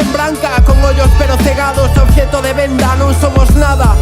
en branca, con ollos pero cegados, obxeto de venda, non somos nada.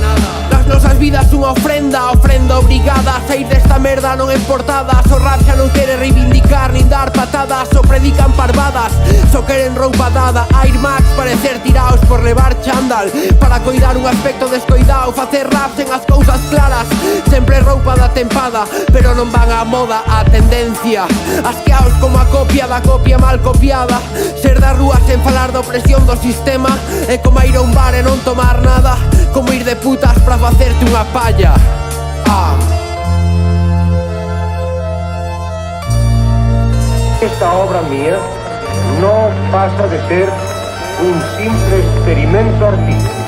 Las nosas vidas unha ofrenda, ofrenda obrigada. Saír desta merda non en portadas. O rap xa non quere reivindicar nin dar patadas. O predican parvadas, só queren roupa dada. Air Max parecer tiraos por levar chándal, para coidar un aspecto descoidado. Facer rap sen as cousas claras, sempre roupa da tempada, pero non van á moda, á tendencia. Asqueaos como a copia da copia mal copiada. Ser das rúas sen falar da opresión do sistema é como ir a un bar e non tomar nada, como ir de putas pra facerte unha palla. Esta obra mía no pasa de ser un simple experimento artístico.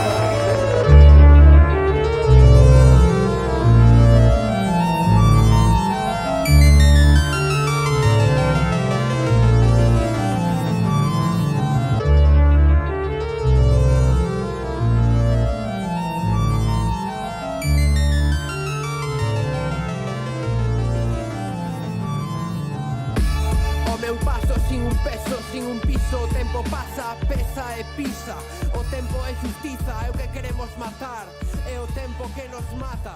Meu paso sin un peso, sin un piso. O tempo pasa, pesa e pisa. O tempo é justiza, é o que queremos matar. É o tempo que nos mata.